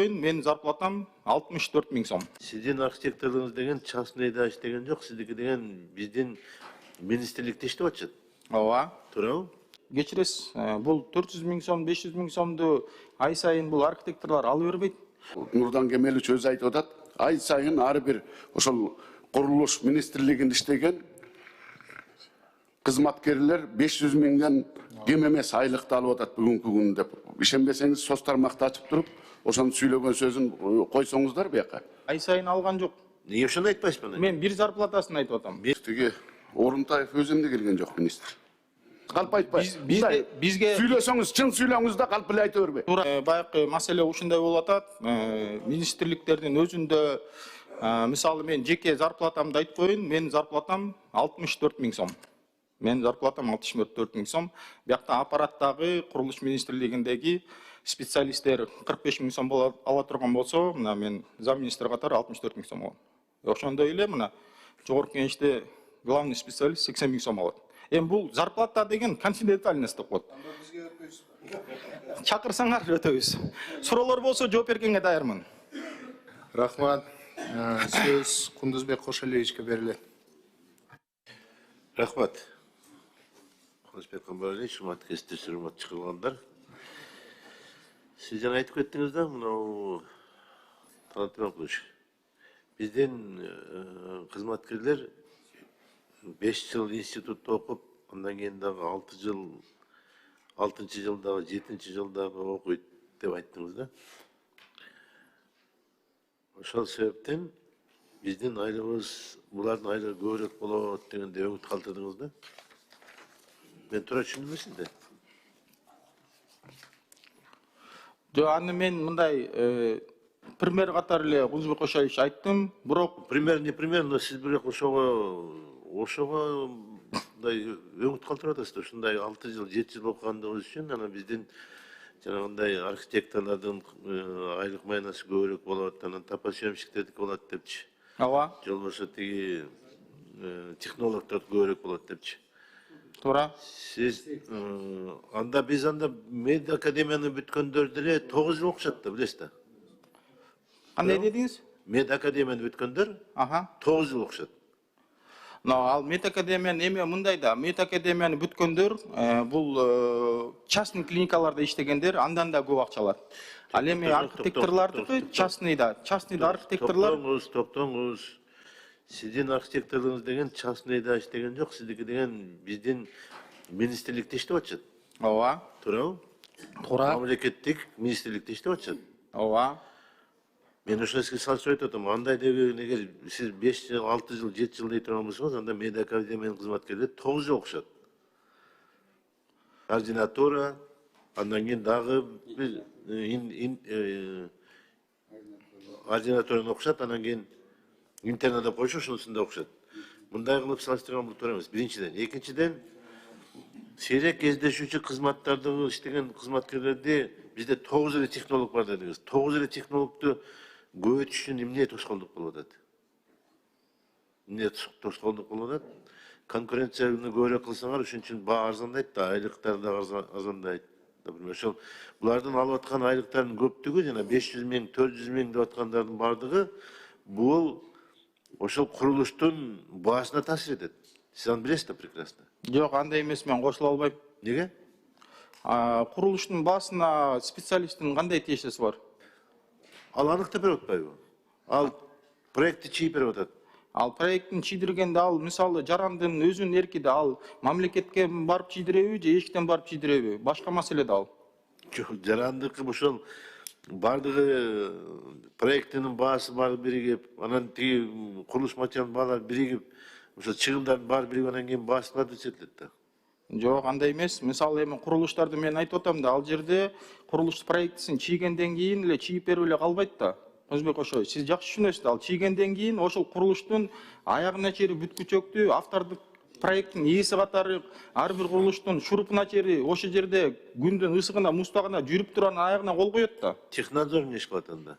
Мен зарплатам 64 000 сом. Сиздин архитекторлугуңуз деген частныйда иштеген жок, сиздики деген биздин министрликте иштеп атышат. Ооба. Туурабы? Кечиресиз, бул 400 000 сом, 500 000 сомду ай сайын бул архитекторлор алып бербейт. Нурдан Кемелович өзү айтып атат, ай сайын ар бир ошол курулуш министрлигинде иштеген кызматкерлер 500 000ден кем эмес айлыкты алып атат бүгүнкү күндө деп. Ишенбесеңиз соц тармакты ачып туруп, ошонун сүйлөгөн сөзүн койсоңуздар бияка. Ай сайын алган жок. Эмне ошону айтпайсызбы? Мен бир зарплатасын айтып атам. Тиги Орунтаев өзү эмне келген жок министр. Калп айтпай. Бизге сүйлөсөңүз, чын сүйлөңүз да калп эле айта бербей. туура баягы маселе ушундай болуп атат. Министрликтердин өзүндө мисалы мен жеке зарплатамды айтып коеюн, менин зарплатам 64 000 сом. Менин зарплатам 64 000 сом. Биякта аппараттагы курулуш министрлигиндеги специалисттер 45 000 сом ала турган болсо, мына мен замминистр катары 64 000 сом алам. Ошондой эле мына жогорку кеңеште главный специалист 80 000 сом алат. Бул зарплата деген конфиденциальность деп коет. Чакырсаңар өтөбүз. Суроолор болсо жооп бергенге даярмын. Рахмат. Сөз Кундузбек Кошалевичке берилет. Рахмат. Кундузбек Кошалевич, урматтуу кесиптештер, урматтуу чакырылгандар. Сиз жана айтып кеттиңиз да, мынау Талант Иманкулович. Биздин кызматкерлер 5 жыл институтта окуп, андан кийин дагы 6 жыл, 6-жылдагы, 7-жылдагы окуйт деп айттыңыз да. Ошол себептен биздин айлыгыбыз булардын айлыгы көбүрөөк болот дегенде үмүт калтырдыңыз да. Мен туура түшүндүм сизди. Жок, аны мен мындай пример катары эле Кундузбек Кошалевич айттым, бирок Пример не пример, но сиз бирок ошого мындай өңүт калтырып атасыз да. Ушундай 6 жыл, 7 жыл окугандыгыбыз үчүн анан биздин жанагындай архитекторлордун айлык майнасы көбүрөөк болот, анан топосъемщиктердики болот депчи. ооба, Же болбосо тиги технологдор көбүрөөк болот депчи. туура. Сиз биз мед академияны бүткөндөр деле 9 жыл окушат да, билесиз да. Кандай дедиңиз? Мед академияны бүткөндөр 9 жыл окушат. Ал мед академияны эме мындай да, мед академияны бүткөндөр бул частный клиникаларда иштегендер андан да көп акча алат. Ал эми архитекторлордуку частныйда архитекторлор. Токтоңуз. Сиздин архитекторлугуңуз деген частныйда иштеген жок, сиздики деген биздин министрликте иштеп атышат. Ооба. Туурабы? Туура. Мамлекеттик министрликте иштеп атышат. Ооба. Мен ошол эске салыштырып атам. Андай деген эгер сиз 5 жыл, 6 жыл, 7 жыл дей турган болсоңуз, анда мед академиянын кызматкерлери 9 жыл окушат. Координатура, андан кийин дагы координатураны окушат, анан кийин интернада койчу ошонусун да окушат. Мындай кылып салыштырган бул туура эмес. Биринчиден, экинчиден сейрек кездешүүчү кызматтарды иштеген кызматкерлерди бизде 9 эле технолог бар дедиңиз. 9 эле технологду көбөйтүш үчүн эмне тоскоолдук болуп атат? Эмне тоскоолдук болуп атат? Конкуренцияны көбүрөөк кылсаңар, ошон үчүн баа арзандайт да, айлыктар да арзандайт. Например, ошол булардын алып аткан айлыктардын көптүгү жана 500 000, 400 000 деп аткандардын бардыгы бул ошол курулуштун баасына таасир этет. Сиз аны билесиз да прекрасно. Жок, андай эмес, мен кошула албайм. Неге? Курулуштун баасына специалисттин кандай тиешеси бар? Ал аныктап берип атпайбы? Ал проектти чийип берип атат. Ал проекттин чийдиргенде ал мисалы жарандын өзүнүн эрки да, ал мамлекетке барып чийдиреби же эчтен барып чийдиреби? Башка маселе да ал. Жок, жарандыкы ошол бардыгы проектинин баасы баары биригип, анан тиги курулуш материалынын баалары биригип, ошо чыгымдардын баары биригип, анан кийин баасы көрсөтүлөт да. Жок, андай эмес. Мисалы эми курулуштарды мен айтып атам да, ал жерде курулуш проектисин чийгенден кийин эле чийип берип эле калбайт да. Кундузбек Кошалевич, сиз жакшы түшүнөсүз да, ал чийгенден кийин ошол курулуштун аягына чейин бүткүчөктү автордук проекттин ээси катары ар бир курулуштун шурупуна чейин ошол жерде күндүн ысыгына, муздагына жүрүп туруп аягына кол коет да. Технадзор эмне иш кылат анда?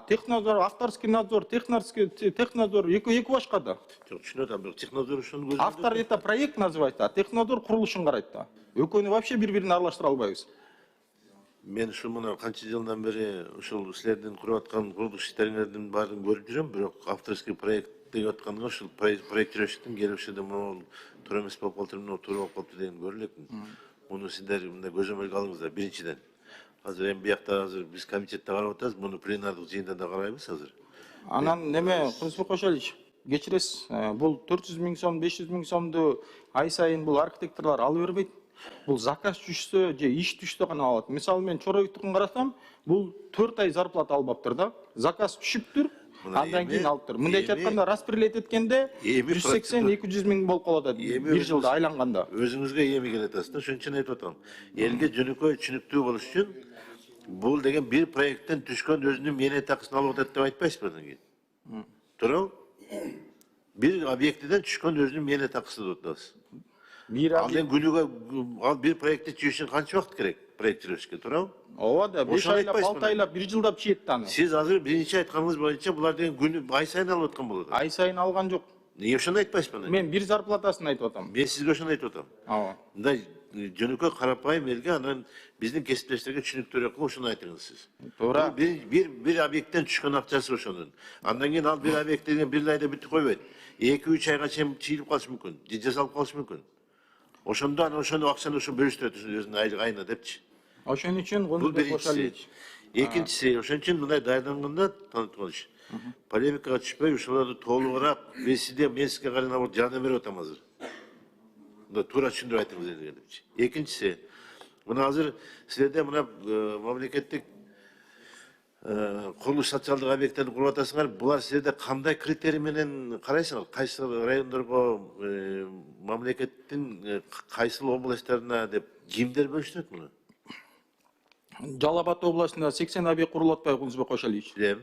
Технадзор, авторский надзор, технадзор эки башка да. Жок, түшүнүп атам, бирок технадзор ошону көзөмдөп. Автор это проект называется, а технадзор курулушун карайт да. Экөөнү вообще бири-бирин аралаштыра албайбыз. мен ушул мына канча жылдан бери ушул силердин куруп аткан курулуш иштериңердин баарын көрүп жүрөм, бирок авторский проект деп атканга ушул проектировщиктин келип ушул жерде могул туура эмес болуп калыптыр, мына туура болуп калыптыр деген көрө элекмин. Муну сиздер мындай көзөмөлгө алыңыздар биринчиден. Азыр эми биякта азыр биз комитетте карап атабыз, муну пленардык жыйында да карайбыз азыр. Анан неме Кудусбек Кошалич, кечиресиз, бул 400 000 сом, 500 000 сомду ай сайын бул архитекторлор алып бербейт. Бул заказ түшсө же иш түшсө гана алат. Мисалы мен Чороевдикин карасам, бул 4 ай зарплата албаптыр да. Заказ түшүптүр, андан кийин алыптыр. Мындайча айтканда распределить эткенде 180-200 000 болуп калат бир жылда айланганда. Өзүңүзгө эми келет атасызда, ошон үчүн айтып атам. Элге жөнөкөй түшүнүктүү болуш үчүн бул деген бир проекттен түшкөн өзүнүн менет акысын алып атат деп айтпайсызбы андан кийин? Туурабы? Бир объектиден түшкөн өзүнүн менет акысы деп атабыз. Ал эми күнүгө ал бир проектти чыгыш үчүн канча убакыт керек проектировщикке, туурабы? Ооба да, 5 айлап, 6 айлап, 1 жылдап чыйт да аны. Сиз азыр биринчи айтканыңыз боюнча булар деген күнү ай сайын алып аткан болот. Ай сайын алган жок. Эмне ошону айтпайсызбы? Мен бир зарплатасын айтып атам. Мен сизге ошону айтып атам. Ооба. Мындай жөнөкөй карапайым элге анан биздин кесиптештерге түшүнүктүүрөөк кылып ошону айтыңыз сиз. Туура. Бир объекттен түшкөн акчасы ошонун. Андан кийин ал бир объект деген бир айда бүтүп койбойт. 2-3 айга чейин чыйылып калышы мүмкүн, же жасалып калышы мүмкүн. Ошондо анан ошону акчаны ошо бөлүштүрөт өзүнүн айына депчи. Ошон үчүн Бул Кудусбек биринчиси. Кошалич. Экинчиси, ошон үчүн мындай даярданганда таныткылыш. Полемикага түшпөй, ушуларды толугураак мен сизге карап жардам берип атам азыр. Мында туура түшүндүрүп айтыңыз депчи. Экинчиси, мына азыр силерде мына мамлекеттик курулуш социалдык объекттерди куруп атасыңар, булар силерде кандай критерий менен карайсыңар? Кайсы райондорго, мамлекеттин кайсыл областтарына деп кимдер бөлүштүрөт муну? Жалал Абад областында 80 объект курулуп атпайбы Кудусбек Кошалич? Билем.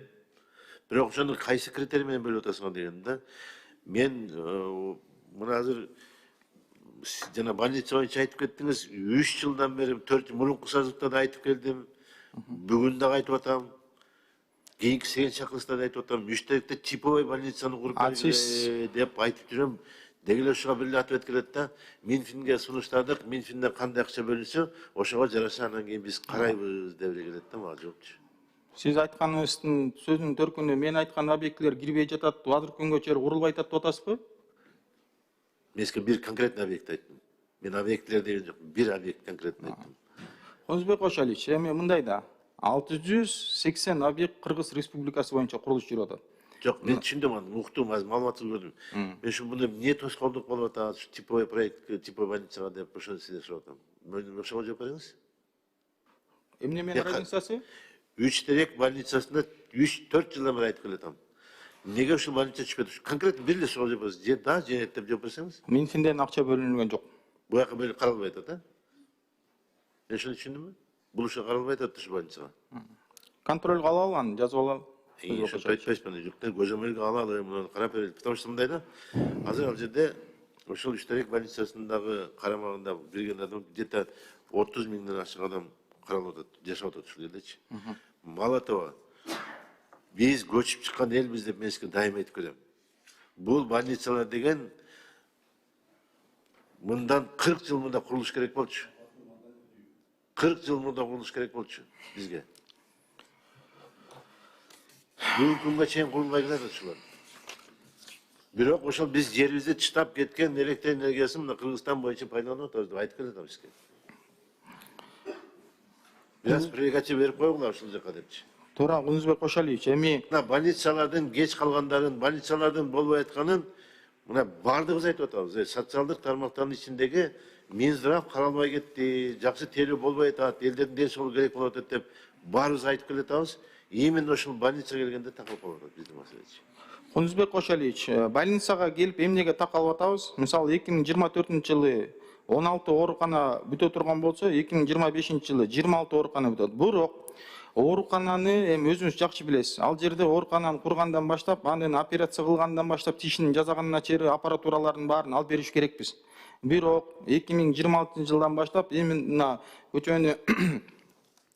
Бирок ошону кайсы критерий менен бөлүп атасыңар дегеним да. Мен мына азыр жана больница боюнча айтып кеттиңиз, 3 жылдан бери 4 мурунку созывда да айтып келдим. Бүгүн да айтып атам. Кийинки сен чакырышта да айтып атам. Үчтөрүктө типовой больницаны куруп бергиле деп айтып жүрөм. Деги эле ушуга бир эле ответ келет да. Минфинге сунуштадык, Минфинден кандай акча бөлүнсө, ошого жараша анан кийин биз карайбыз деп эле келет да, мага жоопчу. Сиз айтканыңыздын сөзүнүн төркүнү мен айткан объектилер кирбей жатат, азыркы күнгө чейин курулбай атат деп атасызбы? Мен сизге бир конкретный объект айттым. Мен объекттер деген жок, бир объект конкретно айттым. Кудусбек Кошалич, эми мындай да, 680 объект Кыргыз Республикасы боюнча курулуш жүрүп атат. Жок, мен түшүндүм аны, уктум, азыр маалыматты көрдүм. Мен ушу мындай эмне тоскоолдук болуп атат, ушу типовой проект, типовой больницага деп ошону сизден сурап атам. Ошого жооп бериңиз. Эмне менен разницасы? Үчтерек больницасында 3-4 жылдан бери айтып келатам. Неге ушул больница түшпөдү? Конкретно бир эле суроо жооп бериңиз. Же да, же нет деп жооп берсеңиз. Минфинден акча бөлүнгөн жок. Бул жака бөлүп каралбай атат, а? Мен ошону түшүндүмбү? Бул ушул каралбай атат ушул больницага. Контролго алалы аны, жазып алалы. Ошентип айтпайсызбы, жок, көзөмөлгө алалы, муну карап берели. Потому что мындай да, азыр ал жерде ошол Үчтерек больницасындагы карамагында кирген адам где-то 30 000ден ашык адам каралып атат, жашап атат ушул жердечи. Мало того, биз көчүп чыккан элбиз деп мен сизге дайым айтып келем. Бул больницалар деген мындан 40 жыл мында курулуш керек болчу. 40 жыл мында курулуш керек болчу бизге. Бүгүнкү күнгө чейин курулбай келатат ушулар. Бирок ошол биз жерибизде чыдап кеткен электр энергиясын мына Кыргызстан боюнча пайдаланып атабыз деп айтып келатам сизге. Бираз прерогатив берип койгула ушул жака депчи. Туура, Кудусбек Кошалич, эми мына больницалардын кеч калгандарын, больницалардын болбой атканын мына бардыгыбыз айтып атабыз. Социалдык тармактардын ичиндеги Минздрав каралбай кетти, жакшы тейлөө болбой атат, элдердин ден соолугу керек болуп атат деп баарыбыз айтып келатабыз. Именно ушул больница келгенде такылып калып атат биздин маселечи. Кудусбек Кошалич, больницага келип эмнеге такалып атабыз? Мисалы 2024-жылы 16 оорукана бүтө турган болсо, 2025-жылы 26 оорукана бүтөт. Бирок оорукананы эми өзүңүз жакшы билесиз. Ал жерде оорукананы кургандан баштап, анын операция кылгандан баштап тишинин жасаганына чейин аппаратуралардын баарын алып бериш керекпиз. Бирок 2026-жылдан баштап эми мына көчөнү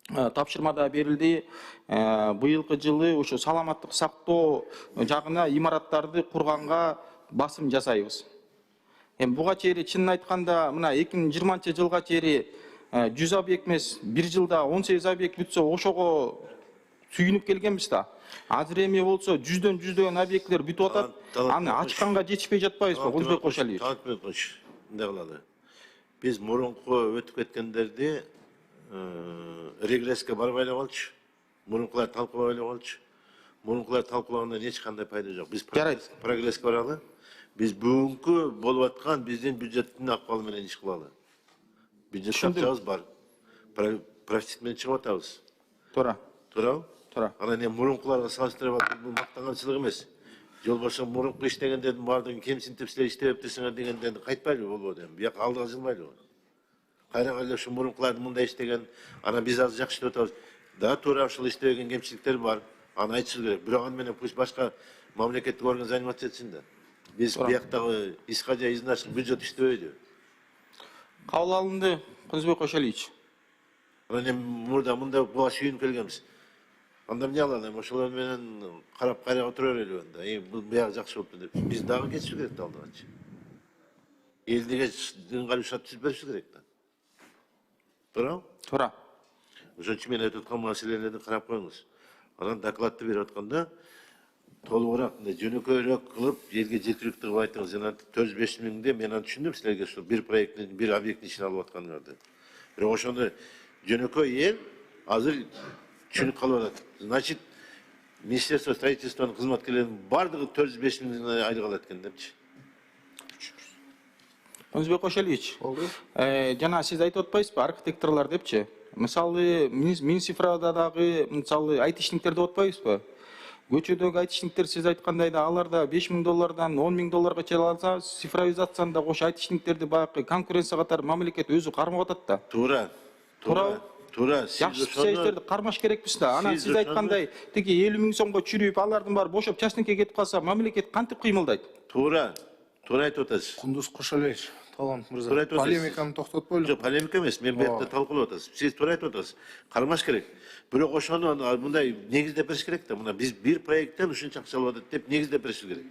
тапшырмада берилди. Быйылкы жылы ушу саламаттык сактоо жагына имараттарды курганга басым жасайбыз. Эми буга чейин чынын айтканда мына 2020-жылга чейин 100 объект эмес, 1 жылда 18 объект бүтсө ошого сүйүнүп келгенбиз да. Азыр эми болсо 100дөн 100дөгөн объекттер бүтүп атат. Аны ачканга жетишпей жатпайбызбы, Кудусбек Кошалиевич? Талантбек кош. Мындай кылалы. Биз мурунку өтүп кеткендерди регресске барбай эле калчу. Мурункулар талкуулабай эле калчу. Мурункулар талкуулагандан эч кандай пайда жок. Биз прогресске баралы. Биз бүгүнкү болуп аткан биздин бюджеттин акыбалы менен иш кылалы. Бюджет акчабыз бар. Профицит менен чыгып атабыз. Туура. Туурабы? Туура. Анан эми мурункуларга салыштырып атып бул мактанганчылык эмес. Жол башка мурунку иштегендердин баардыгын кемсинтип силер иштебептирсиңер дегенден кайтпайлыбы болбойт эми. Бияка алдыга жылбайлыбы? Кайра эле ушу мурункулардын мындай иштеген, анан биз азыр жакшы иштеп атабыз. Да, туура ушул иштебеген кемчиликтер бар. Аны айтышыбыз керек. Бирок аны менен пусть башка мамлекеттик орган заниматься этсин да. Биз бияктагы исходя из наших бюджет иштебейди. Кабыл алынды, Кудусбек Кошалиевич. Анан эми мурда мындай буга сүйүнүп келгенбиз. Анда эмне алалы, ошолор менен карап кайрага отура берели анда. Бул биягы жакшы болуптур деп. Биз дагы кетишибиз керек да алдыгачы. Элдиге дыңгал ушат түзүп беришибиз керек да. Туурабы? Туура. Ошон үчүн мен айтып аткан маселелерди карап коюңуз. Анан докладты берип атканда толугураак, жөнөкөйрөөк кылып, элге жеткиликтүү кылып айтыңыз. Жана 400-500 миңди мен аны түшүндүм силерге ушу бир проекттин, бир объекттин ичине алып атканыңарды. Бирок ошону жөнөкөй эл азыр түшүнүп калып атат. Значит, Министерство строительствонун кызматкерлеринин бардыгы 400-500 миңден айлык алат экен депчи. Кудусбек Кошалиевич, жана сиз айтып атпайсызбы, архитекторлор депчи? Мисалы, Минцифрада дагы, мисалы, айтишниктер деп атпайбызбы? Көчөдөгү айтишниктер сиз айткандай да аларда 5 миң доллардан 10 миң долларга чыгарса, цифровизацияны да кош айтишниктерди баягы конкуренция катары мамлекет өзү кармап атат да. Туура. Туура. Жакшы специалисттерди кармаш керекпиз да. Анан сиз айткандай, тиги 50 миң сомго чүрүп, алардын баары бошоп частникке кетип калса, мамлекет кантип кыймылдайт? Туура айтып атасыз. Кундуз Кошалиевич, Талант мырза, Туура айтып атасыз. полемиканы токтотпойлу. Жок, полемика эмес, мен бул жерде талкуулап атасыз. Сиз туура айтып атасыз. Кармаш керек. Бирок ошону мындай негиздеп бериш керек да. Мына биз бир проекттен ушунча акча алып атат деп негиздеп беришибиз керек.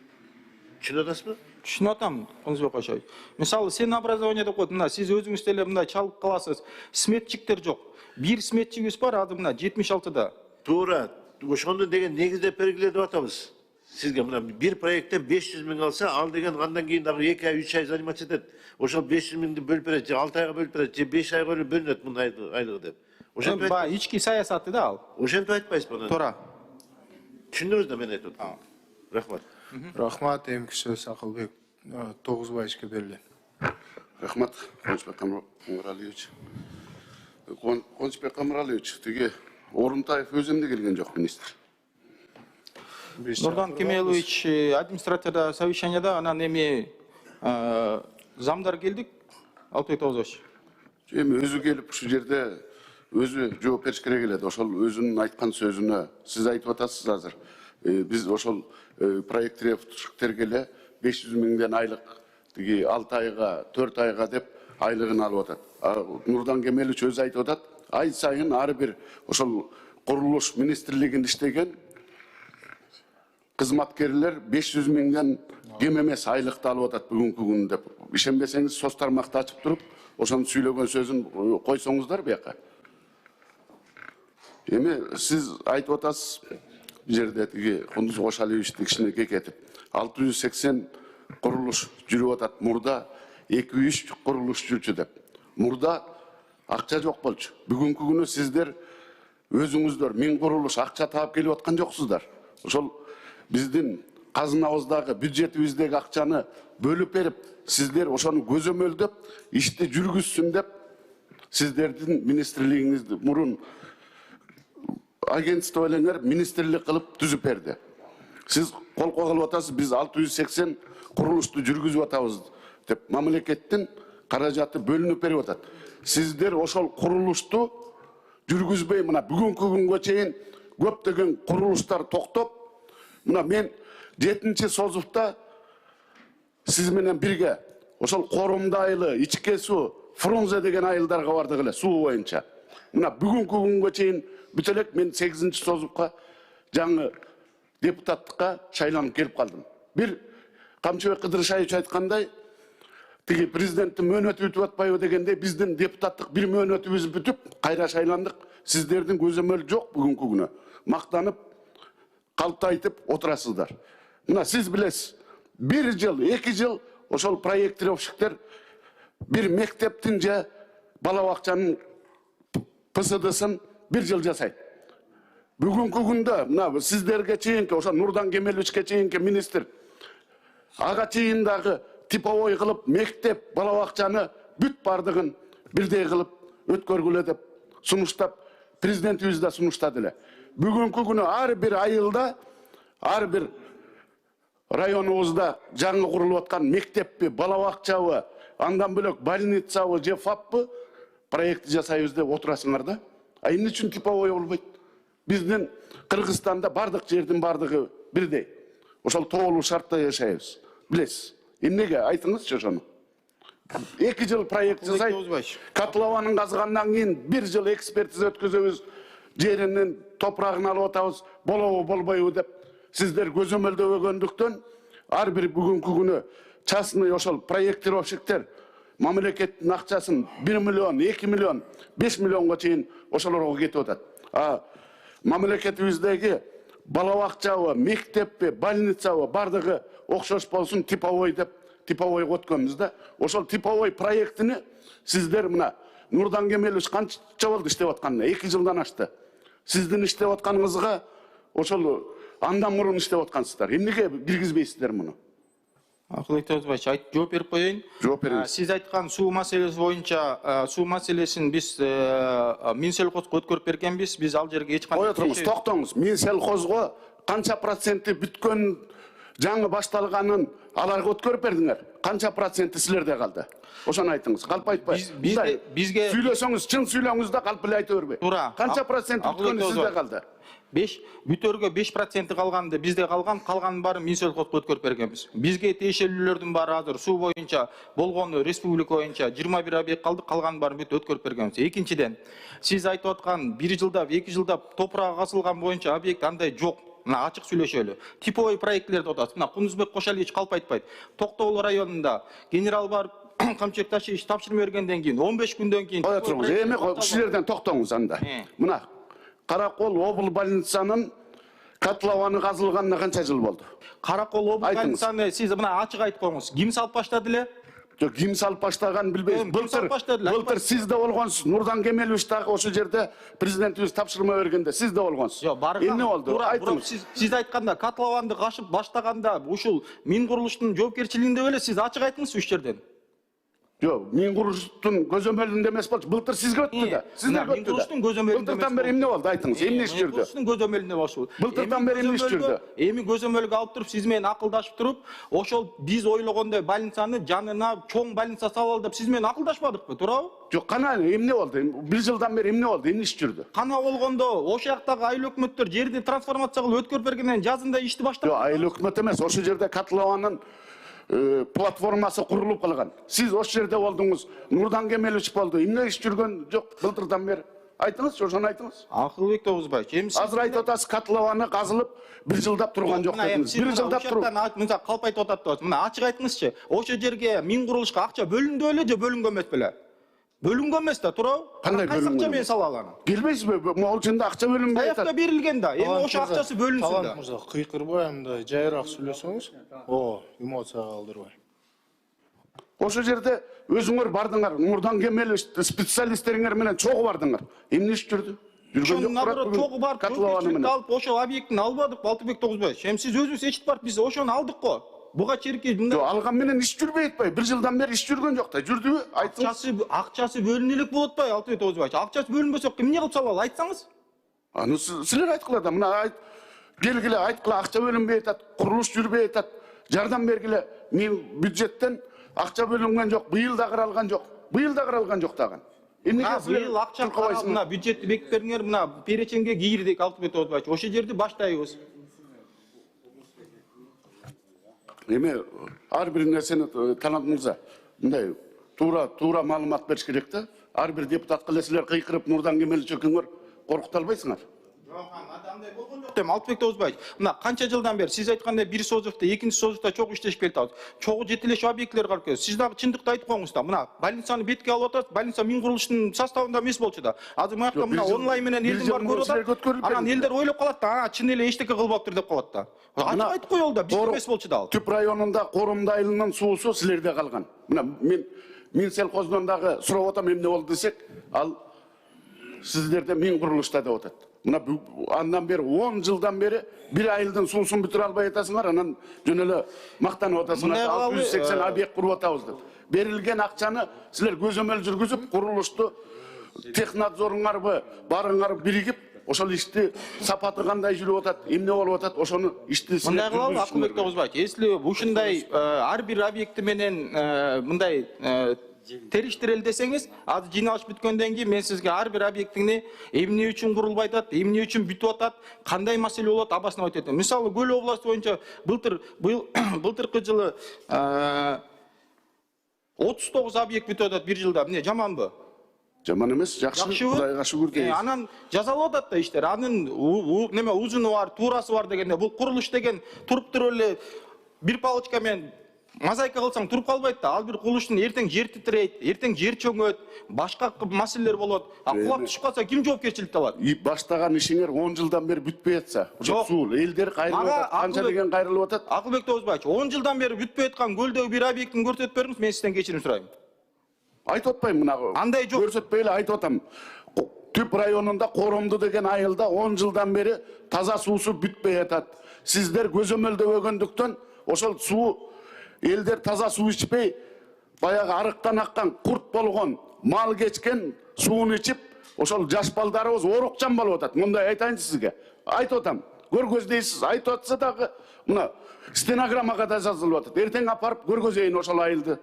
Түшүнүп атасызбы? Түшүнүп атам, Кудусбек Кошалиевич. Мисалы, сен образование деп коет, мына сиз өзүңүз деле мындай чалып каласыз. Сметчиктер жок. Бир сметчигибиз бар азыр мына 76да. Туура. Ошону деген негиздеп бергиле деп атабыз. Сизге мына бир проекттен 500 миң алса, ал деген андан кийин дагы 2 ай, 3 ай заниматься этет. Ошол 500 миңди бөлүп берет, же 6 айга бөлүп берет, же 5 айга бөлүнөт мындай айлыгы деп. Ошентип Баягы ички саясаты да ал. Ошентип айтпайсызбы? Туура. Түшүндүңүз да мен айтып атканым. Рахмат. Рахмат, эмки сөз Акылбек Тогузбаевичке берилет. Рахмат, Кудусбек Камралиевич. Кудусбек Камралиевич, тиги Орунтаев өзү эмне келген жок, министр? Нурдан Кемелович административда совещанияда анан эми замдар келдик. Алпек Тогузбаевич. Эми өзү келип ушул жерде өзү жооп бериш керек эле. Ошол өзүнүн айткан сөзүнө сиз айтып атасыз азыр. Биз ошол проекттерге эле 500 миңден айлык тиги 6 айга, 4 айга деп айлыгын алып атат. Нурдан Кемелович өзү айтып атат, ай сайын ар бир ошол курулуш министрлигин иштеген кызматкерлер 500 миңден кем эмес айлыкты алып атат бүгүнкү күндө деп. Ишенбесеңиз соц тармакты ачып туруп, ошонун сүйлөгөн сөзүн койсоңуздар бияка. Эми сиз айтып атасыз жерде тиги Кундуз Кошалиевичти кичине кекетип 680 курулуш жүрүп атат. Мурда 2-3 курулуш жүрчү деп. Мурда акча жок болчу. Бүгүнкү күнү сиздер өзүңүздөр 1000 курулуш акча таап келип аткан жоксуздар. Ошол биздин казынабыздагы, бюджетибиздеги акчаны бөлүп берип, сиздер ошону көзөмөлдөп, ишти жүргүзсүн деп сиздердин министрлигиңизди мурун агентство элеңер министрлик кылып түзүп берди. Сиз кол кылып атасыз, биз 680 курулушту жүргүзүп атабыз деп мамлекеттин каражаты бөлүнүп берип атат. Сиздер ошол курулушту жүргүзбөй мына бүгүнкү күнгө чейин көптөгөн курулуштар токтоп, мына мен 7-чи созуфта сиз менен бирге ошол Корумда айылы, Ичке суу, Фрунзе деген айылдарга бардык эле суу боюнча. Мына бүгүнкү күнгө чейин бүтө элек мен 8-чи созуфка жаңы депутаттыкка шайланып келип калдым. Бир Камчыбек Кыдыршаевич айткандай, тиги президенттин мөөнөтү бүтүп атпайбы дегенде биздин депутаттык бир мөөнөтүбүз бүтүп кайра шайландык. Сиздердин көзөмөл жок бүгүнкү күнү. Мактанып, калпты айтып отурасыздар. Мына сиз билесиз, 1 жыл, 2 жыл ошол проектировщиктер бир мектептин же бала бакчанын ПСДсын 1 жыл жасайт. Бүгүнкү күндө мына сиздерге чейинки ошо Нурдан Кемеловичке чейинки министр ага чейин дагы типовой кылып мектеп, бала бакчаны бүт бардыгын бирдей кылып өткөргүлө деп сунуштап президентибиз да сунуштады эле. Бүгүнкү күнү ар бир айылда, ар бир районубузда жаңы курулуп аткан мектеппи, бала бакчабы, андан бөлөк больницабы же ФАПпы проект жасайбыз деп отурасыңар да. А эмне үчүн типовой болбойт? Биздин Кыргызстанда бардык жердин бардыгы бирдей. Ошол тоолуу шартта жашайбыз. Билесиз. Эмнеге айтыңызчы ошону? 2 жыл проект жасайт. Котлованын казгандан кийин 1 жыл экспертиза өткөзөбүз. Жеринин топурагын алып атабыз, болобу болбойбу деп сиздер көзөмөлдөгөндүктөн ар бир бүгүнкү күнү частный ошол проектировщиктер мамлекеттин акчасын 1 миллион, 2 миллион, 5 миллионго чейин ошолорго кетип атат. А мамлекетибиздеги бала бакчабы, мектеппи, больницабы бардыгы окшош болсун типовой деп типовойго өткөнбүз да. Ошол типовой проектини сиздер мына Нурдан Кемелович канча болду иштеп атканына? 2 жылдан ашты. Сиздин иштеп атканыңызга ошол андан мурун иштеп аткансыздар. Эмнеге киргизбейсиздер муну? Акылбек Тоозбаевич, жооп берип коеюн. Жооп бериңиз. Сиз айткан суу маселеси боюнча суу маселесин биз Минсельхозго өткөрүп бергенбиз. Биз ал жерге эч Кое кандай туруңуз, токтоңуз. Минсельхозго канча проценти бүткөн жаңы башталганын аларга өткөрүп бердиңер? Канча проценти силерде калды? Ошону айтыңыз. Калп айтпай. Бизге сүйлөсөңүз, чын сүйлөңүз да калп эле айта бербей. Туура. Канча проценти бүткөнү сизде калды? 5 бүтөргө 5% калганды бизде калганын баарын Минсельхозго өткөрүп бергенбиз. Бизге тиешелүүлөрдүн баары азыр суу боюнча болгону республика боюнча 21 объект калды, калганын баарын бүт өткөрүп бергенбиз. Экинчиден, сиз айтып аткан 1 жылда, 2 жылда топурага казылган боюнча объект андай жок. Мына ачык сүйлөшөлү. Типовой проектлерди атат. Мына Кундузбек Кошалиевич калп айтпайт. Токтогул районунда генерал барып Камчек Ташевич тапшырма бергенден кийин 15 күндөн кийин Кое туруңуз. Эми силерден токтоңуз анда. Мына Каракол обл больницанын котлованы казылганына канча жыл болду? Каракол обл больницаны сиз мына ачык айтып коюңуз. Ким салып баштады эле? Жок, ким салып баштаган билбейм. Былтыр сиз да болгонсуз. Нурдан Кемелович дагы ошол жерде президентибиз тапшырма бергенде сиз да болгонсуз. Эмне болду? Айтыңыз. Сиз айтканда котлованды кашып баштаганда ушул мин курулуштун жоопкерчилигинде беле сиз ачык айтыңыз үч жерден. Жок, мин курулуштун көзөмөлүндө эмес болчу. Былтыр сизге өттү да. Сиздерге өттү да. Курулуштун көзөмөлүндө. Былтырдан бери эмне болду? Айтыңыз. Эмне иш жүрдү? Курулуштун көзөмөлүндө болчу. Былтырдан бери эмне иш жүрдү? Эми көзөмөлгө алып туруп сиз менен акылдашып туруп, ошол биз ойлогондой больницаны жанына чоң больница салалы деп сиз менен акылдашпадыкпы, туурабы? Жок, кана эмне болду? 1 жылдан бери эмне болду? Эмне иш жүрдү? Кана болгондо ошол жактагы айыл өкмөттөр жерди трансформация кылып өткөрүп бергенден жазында ишти баштап. Жок, айыл өкмөт эмес. Ошол жерде котлованын платформасы курулуп калган. Сиз ошол жерде болдуңуз. Нурдан Кемелович болду. Эмне иш жүргөн жок былтырдан бери? Айтыңыз, ошону айтыңыз. Акылбек Тоозбаевич, эми азыр айтып атасыз, котлованы казылып 1 жылдап турган жок дедиңиз. 1 жылдап туруп. Мына калп айтып атат деп. Мына ачык айтыңызчы. Ошол жерге мин курулушка акча бөлүндү беле же бөлүнгөн эмес беле? Бөлүнгөн эмес да, туурабы? Кандай бөлүнгөн? Акча менен сала алган. Келбейсизби? Могул чында акча бөлүнбөй атат. Каякта берилген да. Эми ошол акчасы бөлүнсүн да. Талант мырза, кыйкырбай мындай жайыраак сүйлөсөңүз. Эмоцияга алдырбай. Ошол жерде өзүңөр бардыңар, Нурдан Кемелович специалисттериңер менен чогуу бардыңар. Эмне иш жүрдү? Ошол наоборот чогуу барып жоопкерчиликти алып ошол объектини албадык Алтыбек Тогузбаевич. Эми сиз өзүңүз эчип барып биз ошону алдык го. Буга чейинки мындай. Жок, алган менен иш жүрбөй атпайбы? 1 жылдан бери иш жүргөн жок да. Жүрдүбү? Айтыңыз. Акчасы бөлүнө элек болот атпайбы Алтыбек Тогузбаевич? Акчасы бөлүнбөсө эмне кылып салалы, айтсаңыз? Аны силер айткыла да. Мына келгиле айткыла, акча бөлүнбөй атат, курулуш жүрбөй атат. Жардам бергиле. Мен бюджеттен акча бөлүнгөн жок, быйыл да каралган жок. Быйыл да каралган жок дагы. Эмнеге силер быйыл акча каралып, мына бюджетти бекитип бериңер, мына переченге кирдик Алтыбек Тогузбаевич. Ошол жерди баштайбыз. Эми ар бир нерсени танадыңыза. Мындай туура маалымат бериш керек да. Ар бир депутатка эле силер кыйкырып Нурдан Кемелович экөөңөр коркута албайсыңар. Алтыбек Тоозбаевич, мына канча жылдан бери сиз айткандай бир созувда, экинчи созувда чогуу иштешип келатабыз. Чогуу жетелешүү объектилер калып келет. Сиз дагы чындыкты айтып коюңуз да. Мына больницаны бетке алып атат, больница миң курулуштун составында эмес болчу да. Азыр мына жакта мына онлайн менен элдин баары көрүп атат. Анан элдер ойлоп калат да, чын эле эчтеке кылбаптыр деп калат да. Ачык айтып коелу да, биз эмес болчу да ал. Түп районунда Корумду айылынын суусу силерде калган. Мына мен селхоздон дагы сурап атам эмне болду десек, ал сиздерде миң курулушта деп атат. Мына андан бери 10 жылдан бери бир айылдын суусун бүтүрө албай атасыңар, анан жөн эле мактанып атасыңар. 680 объект куруп атабыз деп. Берилген акчаны силер көзөмөл жүргүзүп, курулушту технадзоруңарбы, барыңар биригип, ошол ишти сапаты кандай жүрүп атат, эмне болуп атат, ошону ишти Мындай кылалы, Акылбек Тоозбаевич, если ушундай ар бир объекти менен мындай териштирели десеңиз, азыр жыйналыш бүткөндөн кийин мен сизге ар бир объектини эмне үчүн курулбай атат, эмне үчүн бүтүп атат, кандай маселе болот, обосновать этем. Мисалы, Көл областы боюнча былтыркы жылы 39 объект бүтүп атат бир жылда. Эмне жаманбы? Жаман эмес, жакшы, Кудайга шүгүр дейбиз. Анан жазалап атат да иштер. Анын неме узуну бар, туурасы бар дегенде, бул курулуш деген туруп туруп эле бир палочка менен мозаика кылсаң туруп калбайт да. Ал бир курулуштун эртең жер титирейт, эртең жер чөңөт, башка маселелер болот. Кулап түшүп калса ким жоопкерчиликти алат? Баштаган ишиңер 10 жылдан бери бүтпөй атса, жок суу, элдер кайрылып атат, канча деген кайрылып атат? Акылбек Тоозбаевич, 10 жылдан бери бүтпөй аткан көлдөгү бир объектин көрсөтүп бериңиз, мен сизден кечирим сурайм. Айтып атпайм мына. Андай жок. Көрсөтпөй эле айтып атам. Түп районунда Корумду деген айылда 10 жылдан бери таза суусу бүтпөй атат. Сиздер көзөмөлдөбөгөндүктөн ошол суу элдер таза суу ичпей, баягы арыктан аккан, курт болгон, мал кечкен сууну ичип, ошол жаш балдарыбыз оорукчан болуп атат. Мындай айтайынчы сизге. Айтып атам. Көргөздөйсүз, айтып атса дагы мына стенограммага да жазылып атат. Эртең апарып көргөзөйүн ошол айылды.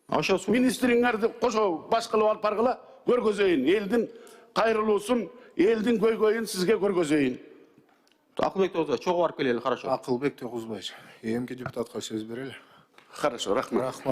Ошо суу Министриңерди кошо баш кылып алып баргыла, көргөзөйүн. Элдин кайрылуусун, элдин көйгөйүн сизге көргөзөйүн. Акылбек Тоозбаевич, чогуу барып келели, хорошо. Акылбек Тоозбаевич, эмки депутатка сөз берели. Хорошо, рахмат. Рахмат.